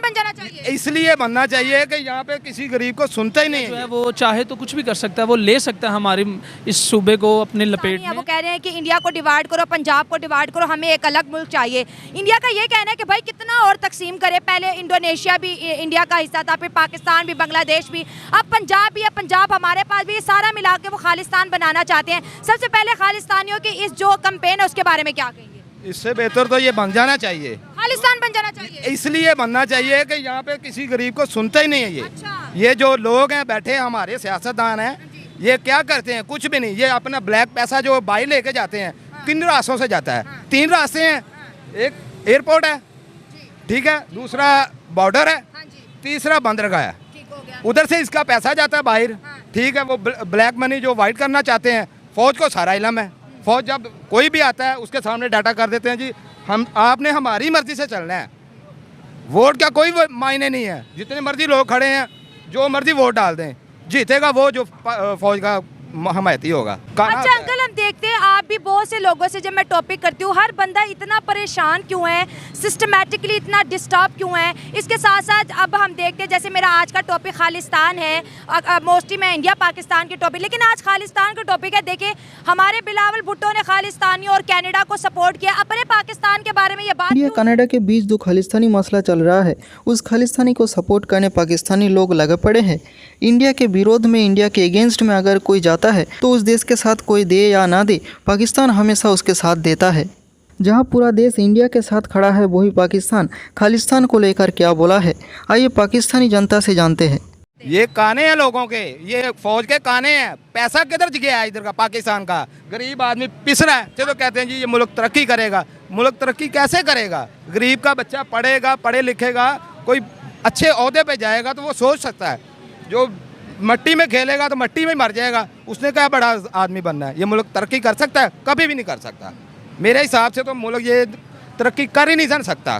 बन जाना चाहिए। इसलिए बनना चाहिए कि यहाँ पे किसी गरीब को सुनता ही नहीं जो है है। वो चाहे तो कुछ भी कर सकता है, वो ले सकता है हमारे इस सूबे को अपने लपेट वो में। कह रहे हैं कि इंडिया को डिवाइड करो, पंजाब को डिवाइड करो, हमें एक अलग मुल्क चाहिए। इंडिया का ये कहना है कि भाई कितना और तकसीम करे, पहले इंडोनेशिया भी इंडिया का हिस्सा था, फिर पाकिस्तान भी, बांग्लादेश भी, अब पंजाब भी है, पंजाब हमारे पास भी, ये सारा मिला के वो खालिस्तान बनाना चाहते हैं। सबसे पहले खालिस्तानियों की इस जो कैंपेन है उसके बारे में क्या कहेंगे? इससे बेहतर तो ये बन जाना चाहिए, खालिस्तान बन जाना चाहिए। इसलिए बनना चाहिए कि यहाँ पे किसी गरीब को सुनता ही नहीं है। अच्छा। ये जो लोग हैं बैठे हमारे सियासतदान हैं, ये क्या करते हैं? कुछ भी नहीं। ये अपना ब्लैक पैसा जो बाई लेके जाते हैं, 3 रास्तों से जाता है। 3 रास्ते हैं, एक एयरपोर्ट है, ठीक है, दूसरा बॉर्डर है, तीसरा बंदरगाह है। उधर से इसका पैसा जाता है बाहर, ठीक है। वो ब्लैक मनी जो वाइट करना चाहते हैं, फौज को सारा इल्म है। फौज जब कोई भी आता है उसके सामने डाटा कर देते हैं, जी हम आपने हमारी मर्जी से चलना है, वोट का कोई मायने नहीं है। जितने मर्जी लोग खड़े हैं, जो मर्जी वोट डाल दें, जीतेगा वो जो फौज का हमायती होगा। अच्छा अंकल, हम देखते हैं आप भी बहुत से लोगों से जब मैं टॉपिक करती हूँ, हर बंदा इतना परेशान क्यों है, सिस्टमेटिकली इतना डिस्टर्ब क्यों है? इसके साथ साथ अब हम देखते हैं, जैसे मेरा आज का टॉपिक खालिस्तान है, मोस्टली मैं इंडिया पाकिस्तान के टॉपिक, लेकिन आज खालिस्तान का टॉपिक है। देखिए हमारे बिलावल भुट्टो ने खालिस्तानियों और कनाडा को सपोर्ट किया, अपने पाकिस्तान के बारे में ये बात। इंडिया कनाडा के बीच जो खालिस्तानी मसला चल रहा है, उस खालिस्तानी को सपोर्ट करने पाकिस्तानी लोग लगे पड़े हैं। इंडिया के विरोध में, इंडिया के अगेंस्ट में अगर कोई जाता है तो उस देश के साथ कोई दे या ना दे, पाकिस्तान हमेशा उसके साथ देता है। जहां पूरा देश इंडिया के साथ खड़ा है, वही पाकिस्तान खालिस्तान को लेकर क्या बोला है, आइए पाकिस्तानी जनता से जानते हैं। ये काने हैं लोगों के, ये फौज के काने हैं। पैसा किधर गया है? इधर का पाकिस्तान का गरीब आदमी पिस रहा है। चलो कहते हैं जी ये मुल्क तरक्की करेगा, मुल्क तरक्की कैसे करेगा? गरीब का बच्चा पढ़ेगा, पढ़े लिखेगा, कोई अच्छे ओहदे पे जाएगा तो वो सोच सकता है। जो मट्टी में खेलेगा तो मट्टी में मर जाएगा। उसने क्या बड़ा आदमी बनना है? ये मुल्क तरक्की कर सकता है? कभी भी नहीं कर सकता। मेरे हिसाब से तो मुल्क ये तरक्की कर ही नहीं सकता,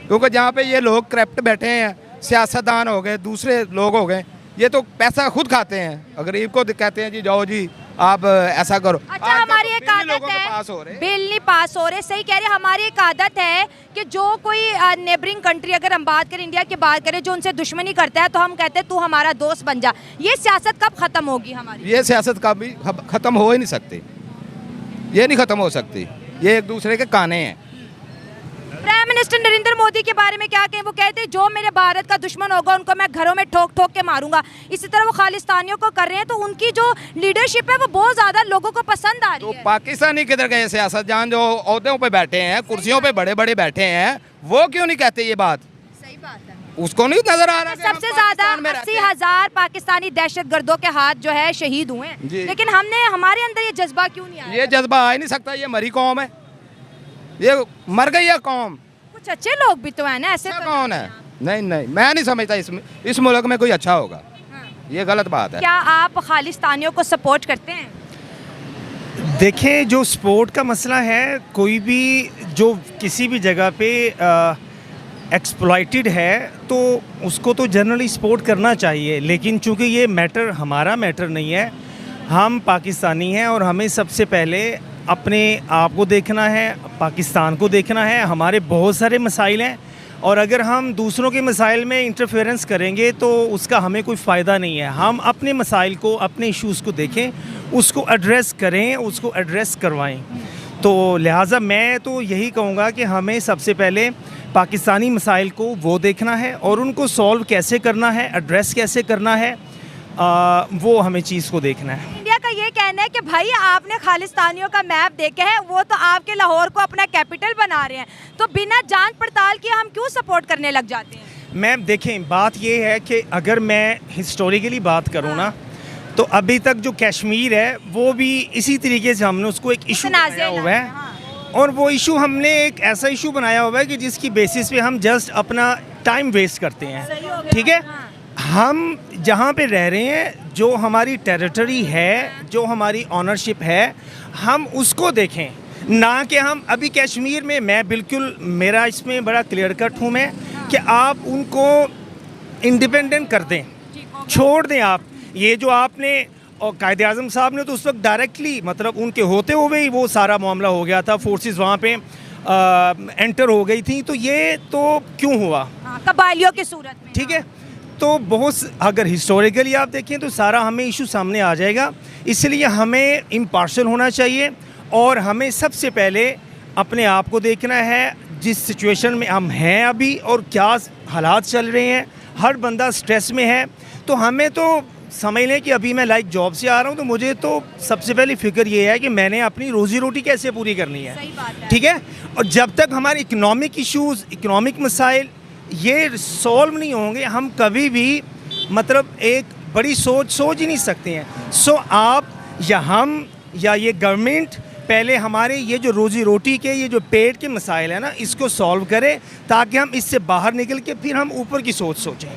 क्योंकि जहाँ पे ये लोग करप्ट बैठे हैं, सियासतदान हो गए, दूसरे लोग हो गए, ये तो पैसा खुद खाते हैं। गरीब को कहते हैं जी जाओ जी आप ऐसा करो। अच्छा, हमारी एक आदत है, बिल नहीं पास हो रहे, सही कह रहे हैं। हमारी एक आदत है कि जो कोई नेबरिंग कंट्री, अगर हम बात करें इंडिया की बात करें, जो उनसे दुश्मनी करता है तो हम कहते हैं तू हमारा दोस्त बन जा। ये सियासत कब खत्म होगी हमारी? ये सियासत कभी खत्म हो ही नहीं सकती, ये नहीं खत्म हो सकती। ये एक दूसरे के काने हैं। प्राइम मिनिस्टर नरेंद्र मोदी के बारे में क्या कहें? वो कहते हैं जो मेरे भारत का दुश्मन होगा उनको मैं घरों में ठोक ठोक के मारूंगा। इसी तरह वो खालिस्तानियों को कर रहे हैं, तो उनकी जो लीडरशिप है वो बहुत ज्यादा लोगों को पसंद आ रही है। तो पाकिस्तानी किधर गए सियासतदान जो ओहदों पे बैठे हैं, कुर्सियों पे बड़े बड़े बैठे हैं, वो क्यों नहीं कहते ये बात? सही बात है। उसको नहीं नजर आ रहा? सबसे ज्यादा 80,000 पाकिस्तानी दहशतगर्दों के हाथ जो है शहीद हुए हैं, लेकिन हमारे अंदर ये जज्बा क्यों नहीं आया? ये जज्बा आ ही नहीं सकता। ये मरी कौम है, ये मर गई है कौम। कुछ अच्छे लोग भी तो है ना, ऐसे तो कौन है? नहीं नहीं, मैं नहीं समझता इस मुल्क में कोई अच्छा होगा। ये गलत बात है। क्या आप खालिस्तानियों को सपोर्ट करते हैं? देखें, जो स्पोर्ट का मसला है, कोई भी जो किसी भी जगह पे एक्सप्लॉइटेड है तो उसको तो जनरली सपोर्ट करना चाहिए। लेकिन चूंकि ये मैटर हमारा मैटर नहीं है, हम पाकिस्तानी हैं और हमें सबसे पहले अपने आप को देखना है, पाकिस्तान को देखना है। हमारे बहुत सारे मसाइल हैं और अगर हम दूसरों के मसाइल में इंटरफेरेंस करेंगे तो उसका हमें कोई फ़ायदा नहीं है। हम अपने मसाइल को, अपने इश्यूज़ को देखें, उसको एड्रेस करें, उसको एड्रेस करवाएं। तो लिहाजा मैं तो यही कहूँगा कि हमें सबसे पहले पाकिस्तानी मसाइल को वो देखना है और उनको सॉल्व कैसे करना है, एड्रेस कैसे करना है, वो हमें चीज़ को देखना है। इंडिया का ये कहना है कि भाई आपने खालिस्तानियों का मैप देखा है, वो तो आपके लाहौर को अपना कैपिटल बना रहे हैं, तो बिना जांच पड़ताल किए हम क्यों सपोर्ट करने लग जाते हैं? मैम देखें, बात ये है कि अगर मैं हिस्टोरिकली बात करूँ ना, तो अभी तक जो कश्मीर है वो भी इसी तरीके से हमने उसको एक इशू बनाया हुआ है। और वो इशू हमने एक ऐसा इशू बनाया हुआ है कि जिसकी बेसिस पे हम जस्ट अपना टाइम वेस्ट करते हैं। ठीक है, हम जहाँ पे रह रहे हैं, जो हमारी टेरिटरी है, जो हमारी ऑनरशिप है, हम उसको देखें, ना कि हम अभी कश्मीर में, मैं बिल्कुल, मेरा इसमें बड़ा क्लियर कट हूँ मैं, कि आप उनको इंडिपेंडेंट कर दें, छोड़ दें आप। ये जो आपने, और कायदे आज़म साहब ने तो उस वक्त डायरेक्टली, मतलब उनके होते हुए ही वो सारा मामला हो गया था। फोर्सेस वहाँ पे एंटर हो गई थी, तो ये तो क्यों हुआ? हाँ, कबायलियों की सूरत में। ठीक है, तो अगर हिस्टोरिकली आप देखें तो सारा हमें इशू सामने आ जाएगा। इसलिए हमें इम्पार्शल होना चाहिए और हमें सबसे पहले अपने आप को देखना है, जिस सिचुएशन में हम हैं अभी और क्या हालात चल रहे हैं। हर बंदा स्ट्रेस में है, तो हमें तो समझ लें कि अभी मैं लाइक जॉब से आ रहा हूँ, तो मुझे तो सबसे पहली फ़िक्र ये है कि मैंने अपनी रोज़ी रोटी कैसे पूरी करनी है। सही बात है। ठीक है, और जब तक हमारे इकोनॉमिक इश्यूज़, इकोनॉमिक मसाइल ये सॉल्व नहीं होंगे, हम कभी भी मतलब एक बड़ी सोच ही नहीं सकते हैं। सो आप या हम या ये गवर्नमेंट पहले हमारे ये जो रोज़ी रोटी के, ये जो पेट के मसाइल है ना, इसको सॉल्व करें, ताकि हम इससे बाहर निकल के फिर हम ऊपर की सोचें।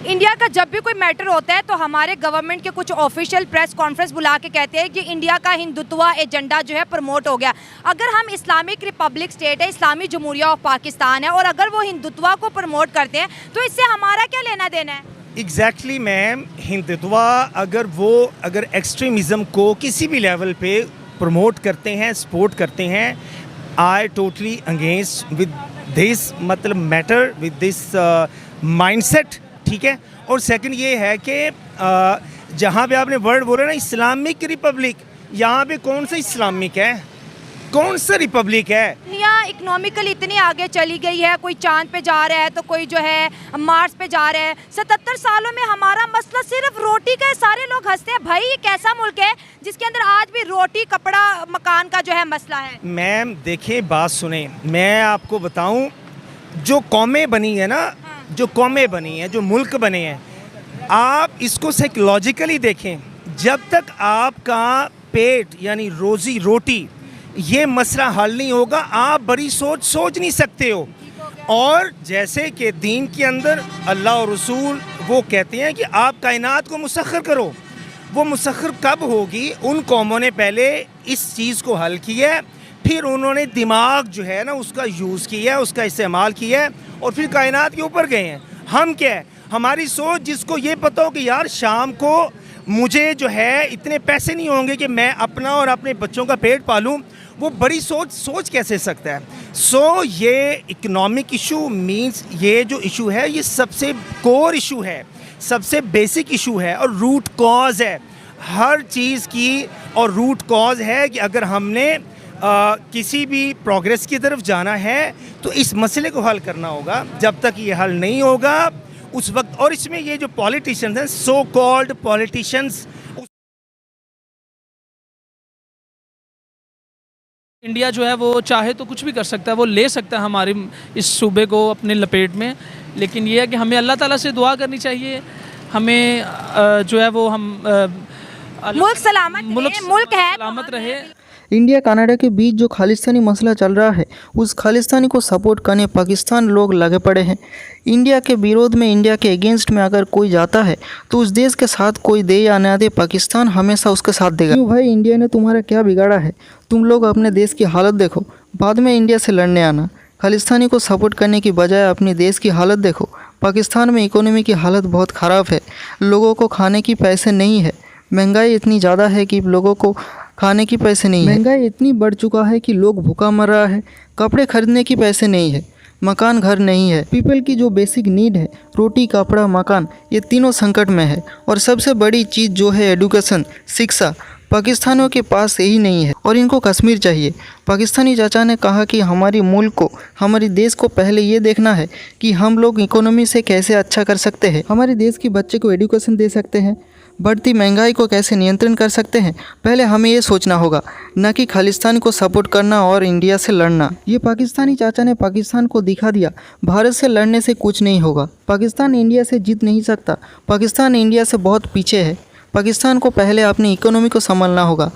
इंडिया का जब भी कोई मैटर होता है तो हमारे गवर्नमेंट के कुछ ऑफिशियल प्रेस कॉन्फ्रेंस बुला के कहते हैं कि इंडिया का हिंदुत्व एजेंडा जो है प्रमोट हो गया। अगर हम इस्लामिक रिपब्लिक स्टेट है, इस्लामी जमहूरिया ऑफ पाकिस्तान है, और अगर वो हिंदुत्व को प्रमोट करते हैं तो इससे हमारा क्या लेना देना है? एग्जैक्टली मैम, हिंदुत्व अगर एक्सट्रीमिज़म को किसी भी लेवल पे प्रमोट करते हैं, सपोर्ट करते हैं, I totally against with this मतलब मैटर, विद दिस माइंडसेट। ठीक है, और सेकंड ये है कि जहाँ पे आपने वर्ड बोला ना इस्लामिक रिपब्लिक, यहाँ पे कौन सा इस्लामिक है, कौन सा रिपब्लिक है? दुनिया इकोनॉमिकली इतनी आगे चली गई है, कोई चांद पे जा रहा है तो कोई जो है मार्स पे जा रहा है। 77 सालों में हमारा मसला सिर्फ रोटी का है। सारे लोग हंसते हैं, भाई ये कैसा मुल्क है जिसके अंदर आज भी रोटी, कपड़ा, मकान का जो है मसला है? मैम देखिए, बात सुने, मैं आपको बताऊं, जो कौमें बनी है ना, जो कौमें बनी हैं, जो मुल्क बने हैं, आप इसको साइकोलॉजिकली देखें। जब तक आपका पेट यानी रोज़ी रोटी ये मसला हल नहीं होगा, आप बड़ी सोच नहीं सकते हो। और जैसे कि दीन के अंदर अल्लाह और रसूल वो कहते हैं कि आप कायनात को मुसख्खर करो, वो मुसख्खर कब होगी? उन कौमों ने पहले इस चीज़ को हल किया है, फिर उन्होंने दिमाग जो है ना उसका यूज़ किया है, उसका इस्तेमाल किया है, और फिर कायनात के ऊपर गए हैं। हम क्या है, हमारी सोच, जिसको ये पता हो कि यार शाम को मुझे जो है इतने पैसे नहीं होंगे कि मैं अपना और अपने बच्चों का पेट पालूं, वो बड़ी सोच कैसे सकता है? सो ये इकोनॉमिक इशू मींस ये जो इशू है ये सबसे कोर इशू है, सबसे बेसिक इशू है और रूट कॉज है हर चीज़ की। और रूट कॉज है कि अगर हमने किसी भी प्रोग्रेस की तरफ जाना है तो इस मसले को हल करना होगा। जब तक ये हल नहीं होगा उस वक्त, और इसमें ये जो पॉलिटिशियंस हैं, सो कॉल्ड पॉलिटिशियंस, इंडिया जो है वो चाहे तो कुछ भी कर सकता है, वो ले सकता है हमारे इस सूबे को अपने लपेट में। लेकिन ये है कि हमें अल्लाह ताला से दुआ करनी चाहिए, हमें जो है वो हम मुल्क सलामत मुल्क है सलामत रहे। इंडिया कनाडा के बीच जो खालिस्तानी मसला चल रहा है, उस खालिस्तानी को सपोर्ट करने पाकिस्तान लोग लगे पड़े हैं। इंडिया के विरोध में, इंडिया के अगेंस्ट में अगर कोई जाता है तो उस देश के साथ कोई दे या ना दे, पाकिस्तान हमेशा उसके साथ देगा। क्यों भाई, इंडिया ने तुम्हारा क्या बिगाड़ा है? तुम लोग अपने देश की हालत देखो, बाद में इंडिया से लड़ने आना। खालिस्तानी को सपोर्ट करने की बजाय अपने देश की हालत देखो। पाकिस्तान में इकोनॉमी की हालत बहुत ख़राब है, लोगों को खाने की पैसे नहीं है, महंगाई इतनी ज़्यादा है कि लोगों को खाने की पैसे नहीं है। महंगाई इतनी बढ़ चुका है कि लोग भूखा मर रहा है, कपड़े खरीदने की पैसे नहीं है, मकान घर नहीं है। पीपल की जो बेसिक नीड है, रोटी, कपड़ा, मकान, ये तीनों संकट में है। और सबसे बड़ी चीज़ जो है एडुकेशन, शिक्षा, पाकिस्तानियों के पास यही नहीं है और इनको कश्मीर चाहिए। पाकिस्तानी चाचा ने कहा कि हमारी मुल्क को, हमारे देश को पहले ये देखना है कि हम लोग इकोनॉमी से कैसे अच्छा कर सकते हैं, हमारे देश के बच्चे को एडुकेशन दे सकते हैं, बढ़ती महंगाई को कैसे नियंत्रण कर सकते हैं। पहले हमें ये सोचना होगा, न कि खालिस्तान को सपोर्ट करना और इंडिया से लड़ना। ये पाकिस्तानी चाचा ने पाकिस्तान को दिखा दिया, भारत से लड़ने से कुछ नहीं होगा। पाकिस्तान इंडिया से जीत नहीं सकता, पाकिस्तान इंडिया से बहुत पीछे है। पाकिस्तान को पहले अपनी इकोनॉमी को संभालना होगा,